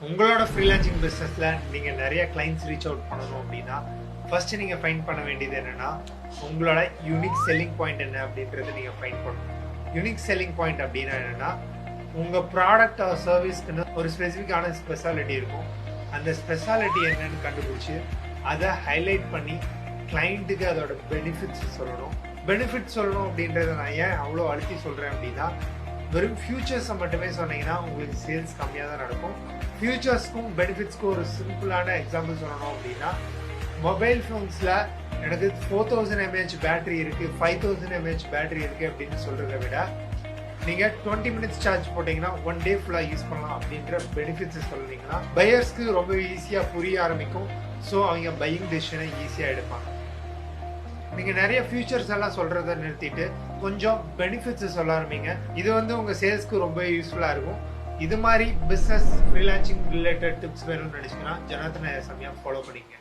உங்களோட ஃப்ரீலான்சிங் பிஸ்னஸில் நீங்கள் நிறைய கிளைண்ட்ஸ் ரீச் அவுட் பண்ணணும் அப்படின்னா ஃபர்ஸ்ட் நீங்கள் ஃபைண்ட் பண்ண வேண்டியது என்னென்னா உங்களோட யூனிக் செல்லிங் பாயிண்ட் என்ன அப்படின்றது நீங்கள் ஃபைண்ட் பண்ணணும். யூனிக் செல்லிங் பாயிண்ட் அப்படின்னா என்னென்னா உங்கள் ப்ராடக்ட் ஆர் சர்வீஸ்க்குன்னு ஒரு ஸ்பெசிஃபிக்கான ஸ்பெஷாலிட்டி இருக்கும். அந்த ஸ்பெஷாலிட்டி என்னன்னு கண்டுபிடிச்சி அதை ஹைலைட் பண்ணி கிளைண்ட்டுக்கு அதோட பெனிஃபிட்ஸ் சொல்லணும். பெனிஃபிட்ஸ் சொல்லணும் அப்படின்றத நான் ஏன் அவ்வளோ அழுத்தி சொல்கிறேன் அப்படின்னா, வெறும் ஃபியூச்சர்ஸை மட்டுமே சொன்னீங்கன்னா உங்களுக்கு சேல்ஸ் கம்மியாக தான் நடக்கும். ஃபியூச்சர்ஸ்க்கும் பெனிஃபிட்ஸ்க்கும் ஒரு சிம்பிளான எக்ஸாம்பிள் சொல்லணும் அப்படின்னா, மொபைல் ஃபோன்ஸில் எனக்கு 4000 mAh பேட்டரி இருக்குது, 5000 mAh பேட்டரி இருக்குது அப்படின்னு சொல்கிறத விட நீங்கள் 20 minutes சார்ஜ் போட்டிங்கன்னா 1 day ஃபுல்லாக யூஸ் பண்ணலாம் அப்படின்ற பெனிஃபிட்ஸை சொல்லிங்கன்னா பையர்ஸ்க்கு ரொம்ப ஈஸியாக புரிய ஆரம்பிக்கும். ஸோ அவங்க பையிங் டெசிஷனை ஈஸியாக எடுப்பாங்க. நீங்கள் நிறைய ஃபியூச்சர்ஸ் எல்லாம் சொல்கிறத நிறுத்திட்டு கொஞ்சம் பெனிஃபிட்ஸை சொல்ல ஆரம்பிங்க. இது உங்கள் சேல்ஸ்க்கு ரொம்ப யூஸ்ஃபுல்லாக இருக்கும். இது மாதிரி பிஸ்னஸ் ஃப்ரீலான்சிங் ரிலேட்டட் டிப்ஸ் வேணும்னு நினச்சிங்கன்னா ஜனார்த்தன ஐயர் சமயம் ஃபாலோ பண்ணிங்க.